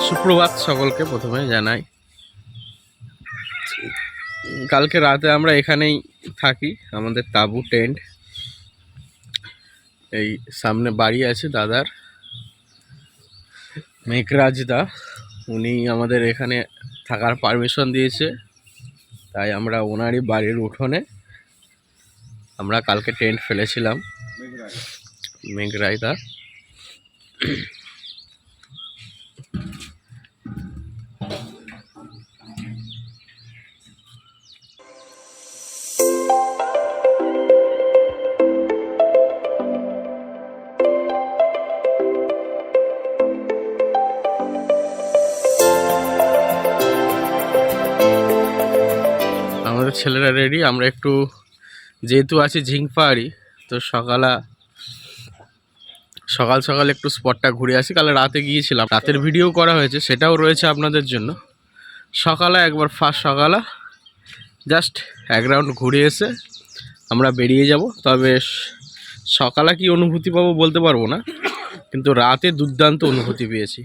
সুপ্রভাত সকলকে প্রথমে জানাই। কালকে রাতে আমরা এখানেই থাকি, আমাদের তাঁবু টেন্ট। এই সামনে বাড়ি আছে দাদার, মেঘরাজ দা, উনি আমাদের এখানে থাকার পারমিশন দিয়েছে, তাই আমরা ওনারই বাড়ির উঠোনে আমরা কালকে টেন্ট ফেলেছিলাম। মেঘরাজ দা আমাদের ছেলেরা রেডি। আমরা একটু যেহেতু আছি ঝিংপাহাড়ি, তো সকাল সকাল একটু স্পটটা ঘুরে আসি। কাল রাতে গিয়েছিলাম, রাতের ভিডিও করা হয়েছে, সেটাও রয়েছে আপনাদের জন্য। সকালে একবার ফার্স্ট সকালে জাস্ট এক রাউন্ড ঘুরে এসে আমরা বেরিয়ে যাব। তবে সকালে কি অনুভূতি পাবো বলতে পারবো না, কিন্তু রাতে দুর্দান্ত অনুভূতি পেয়েছি।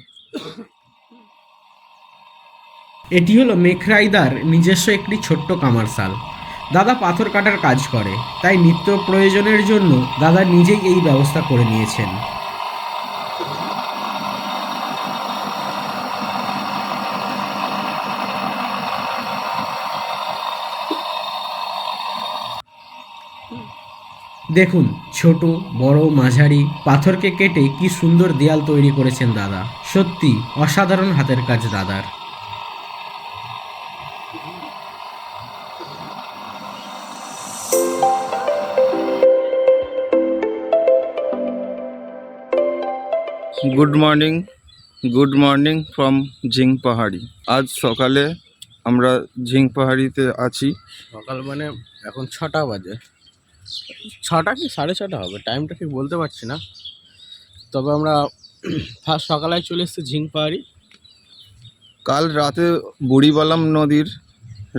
এটি হলো মেঘরাইদার নিজস্ব একটি ছোট্ট কামারশাল। দাদা পাথর কাটার কাজ করে, তাই নিত্য প্রয়োজনের জন্য দাদা নিজেই এই ব্যবস্থা করে নিয়েছেন। দেখুন, ছোট বড় মাঝারি পাথরকে কেটে কি সুন্দর দেয়াল তৈরি করেছেন দাদা। সত্যি অসাধারণ হাতের কাজ দাদার। Good morning from Jhingpahari. আজ সকালে আমরা ঝিংপাহাড়িতে আছি। সকাল মানে এখন 6টা বাজে, 6টা কি 6:30 হবে, টাইমটা ঠিক বলতে পারছি না। তবে আমরা ফার্স্ট সকালে চলে এসেছি ঝিংপাহাড়ি। কাল রাতে বুড়িবালাম নদীর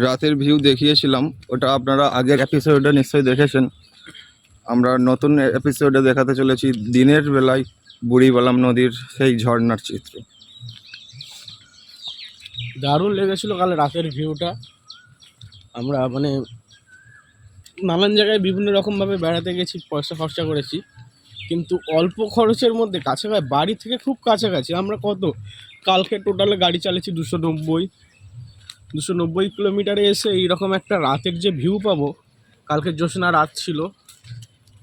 রাতের ভিউ দেখিয়েছিলাম, ওটা আপনারা আগের এপিসোডে নিশ্চয়ই দেখেছেন। আমরা নতুন এপিসোডে দেখাতে চলেছি দিনের বেলায় বুড়িবালাম নদীর সেই ঝর্ণার চিত্র। দারুণ লেগেছিল কাল রাতের ভিউটা। আমরা মানে নানান জায়গায় বিভিন্ন রকমভাবে বেড়াতে গেছি, পয়সা খরচা করেছি, কিন্তু অল্প খরচের মধ্যে কাছাকাছি, বাড়ি থেকে খুব কাছাকাছি। আমরা কালকে টোটালে গাড়ি চালিয়েছি 290 কিলোমিটারে এসে এইরকম একটা রাতের যে ভিউ পাবো। কালকে জ্যোৎস্না রাত ছিল,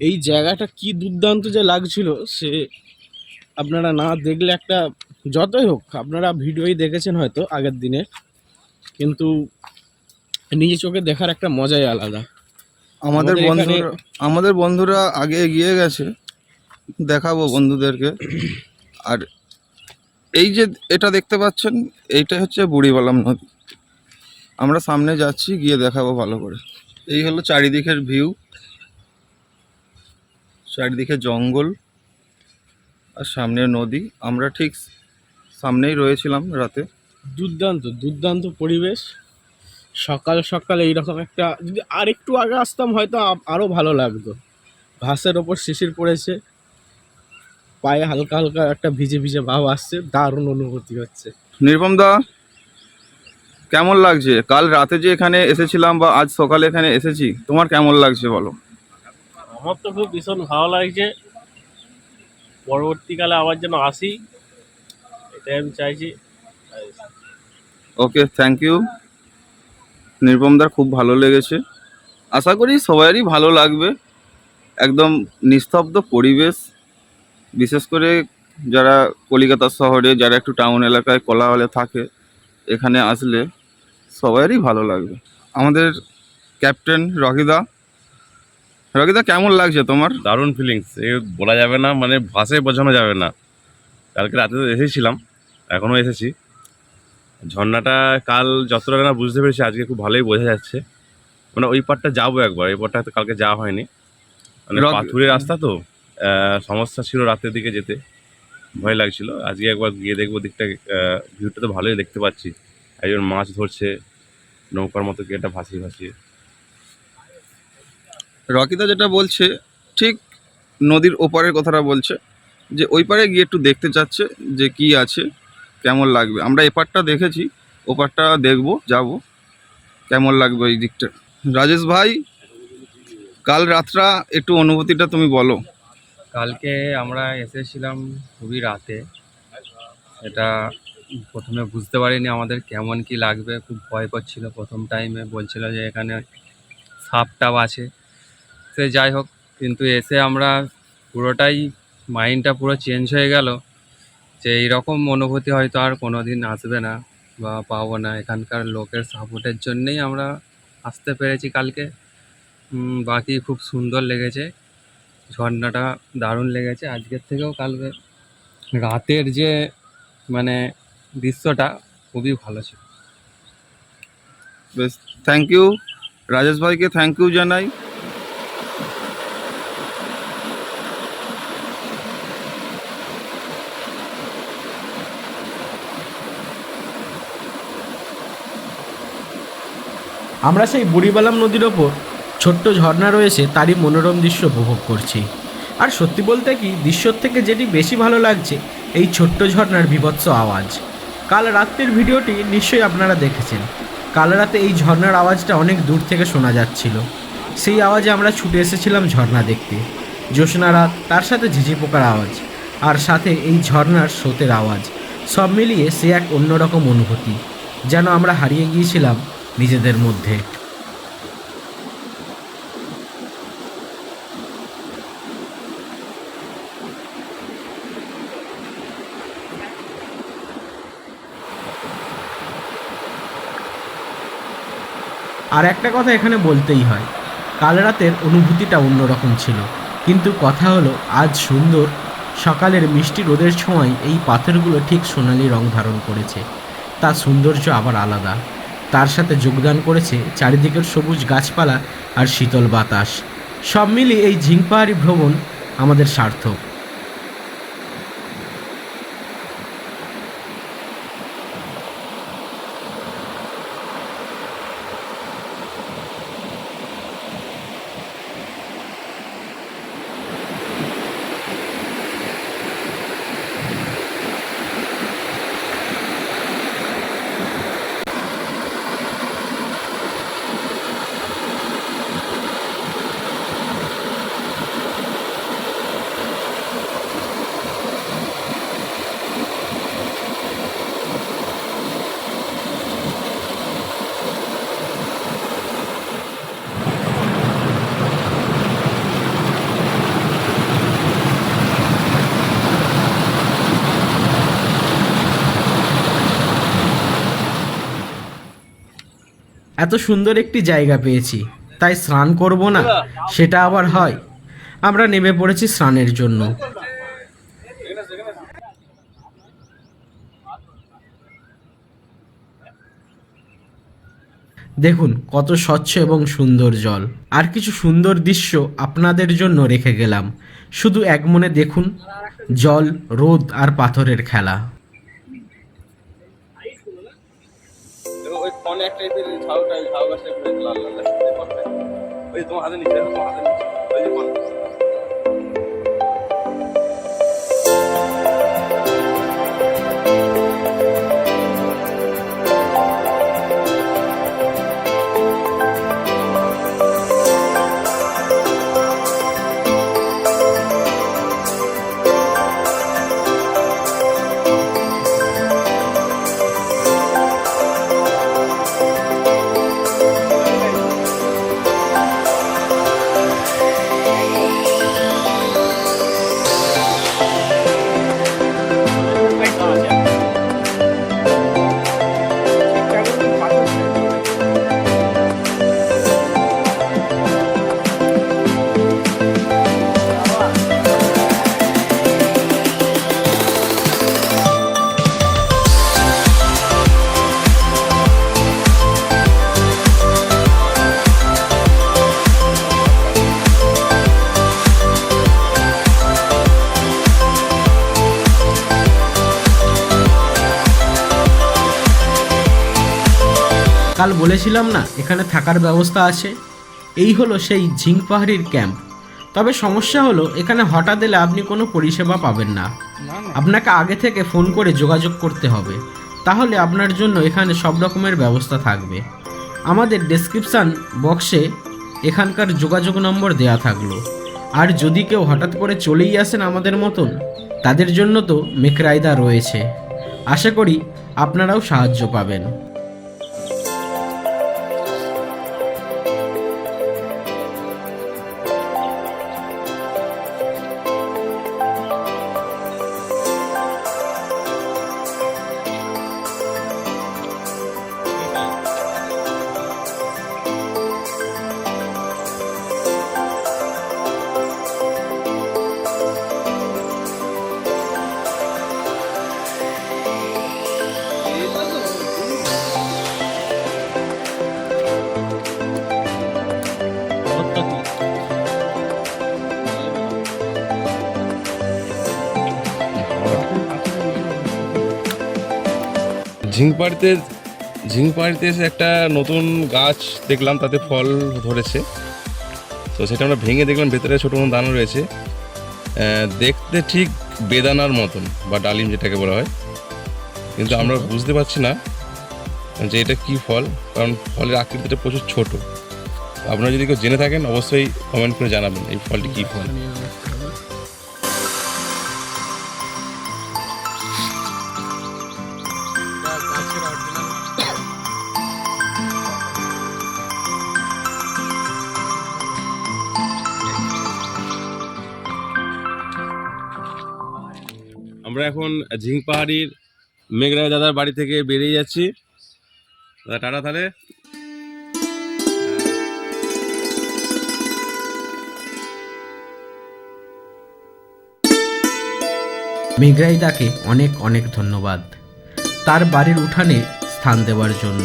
এই জায়গাটা কি দুর্দান্ত যে লাগছিল, সে আপনারা না দেখলে একটা, যতই হোক আপনারা ভিডিওই দেখেছেন হয়তো আগের দিনে, কিন্তু নিজে চোখে দেখার একটা মজাই আলাদা। আমাদের বন্ধুরা আগে এগিয়ে গেছে, দেখাবো বন্ধুদেরকে। আর এই যে এটা দেখতে পাচ্ছেন, এইটা হচ্ছে বুড়িবালাম নদী। আমরা সামনে যাচ্ছি, গিয়ে দেখাবো ভালো করে। এই হলো চারিদিকের ভিউ, চারিদিকে জঙ্গল আর সামনে নদী। আমরা ঠিক সামনেই রয়েছিলাম রাতে। দুর্দান্ত পরিবেশ। সকাল সকাল এইরকম একটা, যদি আর একটু আগে আসতাম হয়তো আরও ভালো লাগতো। ঘাসের ওপর শিশির পড়েছে, পায়ে হালকা হালকা একটা ভিজে ভিজে ভাব আসছে, দারুণ অনুভূতি হচ্ছে। নির্মম দা, কেমন লাগছে? কাল রাতে যে এখানে এসেছিলাম বা আজ সকালে এখানে এসেছি, তোমার কেমন লাগছে বলো? আমার তো খুব ভীষণ ভালো লাগছে, পরবর্তীকালে আবার যেন আসি, এটাই আমি চাইছি। ওকে, থ্যাংক ইউ। নির্মমদার খুব ভালো লেগেছে, আশা করি সবারই ভালো লাগবে। একদম নিস্তব্ধ পরিবেশ, বিশেষ করে যারা কলিকাতা শহরে, যারা একটু টাউন এলাকায় কোলাহলে থাকে, এখানে আসলে সবারই ভালো লাগবে। আমাদের ক্যাপ্টেন রকিদা কেমন লাগছে তোমার? দারুণ ফিলিংস, এ বলা যাবে না, মানে ভাষায় বোঝানো যাবে না। কালকে রাতে তো এসেছিলাম, এখনও এসেছি। ঝর্ণাটা কাল যতটা না বুঝতে পেরেছি, আজকে খুব ভালোই বোঝা যাচ্ছে। মানে ওই পারটা যাবো একবার, এই পারটা হয়তো কালকে যাওয়া হয়নি, মানে পাথুরে রাস্তা তো, সমস্যা ছিল রাতের দিকে যেতে, ভয় লাগছিল। আজকে একবার গিয়ে দেখবো দিকটা। ভিউটা তো ভালোই দেখতে পাচ্ছি, একজন মাছ ধরছে নৌকার মতো কি একটা ভাসিয়ে। রকিদা যেটা বলছে ঠিক নদীর ওপারের কথাটা বলছে, যে ওই পারে গিয়ে একটু দেখতে চাচ্ছে যে কি আছে। কেমন লাগবে। আমরা এপারটা দেখেছি, ওপারটা দেখবো, যাব, কেমন লাগবে এই দিকটা। রাজেশ ভাই, কাল রাতটা একটু অনুভূতিটা তুমি বলো। কালকে আমরা এসেছিলাম খুবই রাতে। এটা প্রথমে বুঝতে পারিনি আমাদের কেমন কি লাগবে, খুব ভয় করছিল প্রথম টাইমে। বলছিল যে এখানে সাপ টাপ আছে, সে যাই হোক, কিন্তু এসে আমরা পুরোটাই মাইন্ডটা পুরো চেঞ্জ হয়ে গেল যে এইরকম অনুভূতি হয়তো আর কোনো দিন আসবে না বা পাবো না। এখানকার লোকের সাপোর্টের জন্যেই আমরা আসতে পেরেছি কালকে। বাকি খুব সুন্দর লেগেছে, ঝর্ণাটা দারুণ লেগেছে। আজকের থেকেও কালকে রাতের যে মানে দৃশ্যটা খুবই ভালো ছিল। বেশ, থ্যাংক ইউ রাজেশ ভাইকে, থ্যাংক ইউ জানাই। আমরা সেই বুড়িবালাম নদীর ওপর ছোট্ট ঝর্ণা রয়েছে তারই মনোরম দৃশ্য উপভোগ করছি। আর সত্যি বলতে কি, দৃশ্যর থেকে যেটি বেশি ভালো লাগছে এই ছোট্ট ঝর্ণার বীভৎস আওয়াজ। কাল রাত্রের ভিডিওটি নিশ্চয়ই আপনারা দেখেছেন। কাল রাতে এই ঝর্ণার আওয়াজটা অনেক দূর থেকে শোনা যাচ্ছিল। সেই আওয়াজে আমরা ছুটে এসেছিলাম ঝর্ণা দেখতে। জ্যোৎস্না রাত, তার সাথে ঝিঝি পোকার আওয়াজ, আর সাথে এই ঝর্ণার স্রোতের আওয়াজ, সব মিলিয়ে সে এক অন্যরকম অনুভূতি, যেন আমরা হারিয়ে গিয়েছিলাম নিজেদের মধ্যে। আর একটা কথা এখানে বলতেই হয়, কাল রাতের অনুভূতিটা অন্যরকম ছিল, কিন্তু কথা হলো আজ সুন্দর সকালের মিষ্টি রোদের ছোঁয়ায় এই পাথরগুলো ঠিক সোনালি রং ধারণ করেছে। তার সৌন্দর্য আবার আলাদা। তার সাথে যোগদান করেছে চারিদিকের সবুজ গাছপালা আর শীতল বাতাস। সব মিলিয়ে এই ঝিংপাহাড়ি ভ্রমণ আমাদের সার্থক। এত সুন্দর একটি জায়গা পেয়েছি, তাই স্নান করব না সেটা আবার হয়? আমরা নেমে পড়েছি স্নানের জন্য। দেখুন কত স্বচ্ছ এবং সুন্দর জল। আর কিছু সুন্দর দৃশ্য আপনাদের জন্য রেখে গেলাম, শুধু এক মনে দেখুন জল, রোদ আর পাথরের খেলা। ওই ফোনে একটা ঝাউ গাছ লাল লাল ওই তোমার হাতে নিচে, তোমার হাতে নিচে ওই যে ফোন। কাল বলেছিলাম না এখানে থাকার ব্যবস্থা আছে। এই হলো সেই ঝিংপাহাড়ির ক্যাম্প। তবে সমস্যা হলো এখানে হঠাৎ এলে আপনি কোনো পরিষেবা পাবেন না। আপনাকে আগে থেকে ফোন করে যোগাযোগ করতে হবে, তাহলে আপনার জন্য এখানে সব রকমের ব্যবস্থা থাকবে। আমাদের ডেসক্রিপশান বক্সে এখানকার যোগাযোগ নম্বর দেয়া থাকলো। আর যদি কেউ হঠাৎ করে চলেই আসেন আমাদের মতন, তাদের জন্য তো মেকরাইদা রয়েছে। আশা করি আপনারাও সাহায্য পাবেন। ঝিংপাড়িতে এসে একটা নতুন গাছ দেখলাম, তাতে ফল ধরেছে। তো সেটা আমরা ভেঙে দেখলাম ভেতরে ছোটো মতো দানা রয়েছে। দেখতে ঠিক বেদানার মতন বা ডালিম যেটাকে বলা হয়, কিন্তু আমরা বুঝতে পারছি না যে এটা কী ফল, কারণ ফলের আকৃতিটা প্রচুর ছোট। আপনারা যদি কেউ জেনে থাকেন অবশ্যই কমেন্ট করে জানাবেন এই ফলটি কী ফল। আমরা এখন ঝিংপাহাড়ির মেঘরায় দাদার বাড়ি থেকে বেরিয়ে যাচ্ছি। দাদা টাটা তাহলে। মেঘরাইদাকে অনেক অনেক ধন্যবাদ তার বাড়ির উঠানে স্থান দেওয়ার জন্য।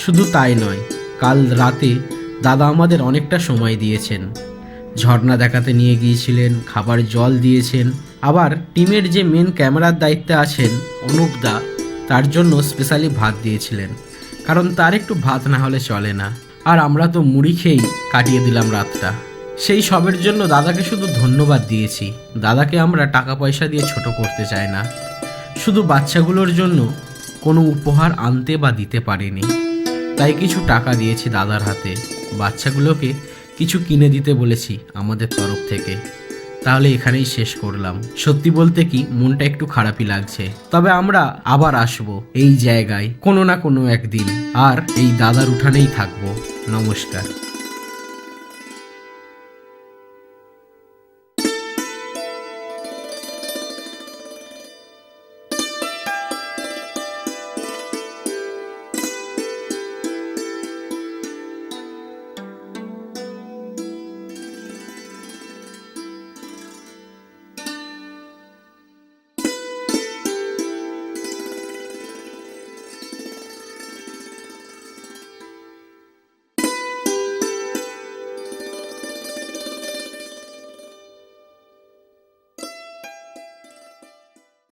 শুধু তাই নয়, কাল রাতে দাদা আমাদের অনেকটা সময় দিয়েছেন। ঝর্ণা দেখাতে নিয়ে গিয়েছিলেন, খাবার জল দিয়েছেন। আবার টিমের যে মেন ক্যামেরার দায়িত্বে আছেন অনুপদা, তার জন্য স্পেশালি ভাত দিয়েছিলেন, কারণ তার একটু ভাত না হলে চলে না। আর আমরা তো মুড়ি খেয়েই কাটিয়ে দিলাম রাতটা। সেই সবের জন্য দাদাকে শুধু ধন্যবাদ দিয়েছি। দাদাকে আমরা টাকা পয়সা দিয়ে ছোট করতে চাই না, শুধু বাচ্চাগুলোর জন্য কোনো উপহার আনতে বা দিতে পারিনি, তাই কিছু টাকা দিয়েছি দাদার হাতে। বাচ্চাগুলোকে কিছু কিনে দিতে বলেছি আমাদের তরফ থেকে। তাহলে এখানেই শেষ করলাম। সত্যি বলতে কি মনটা একটু খারাপই লাগছে, তবে আমরা আবার আসবো এই জায়গায় কোনো না কোনো একদিন, আর এই দাদার উঠানেই থাকবো। নমস্কার।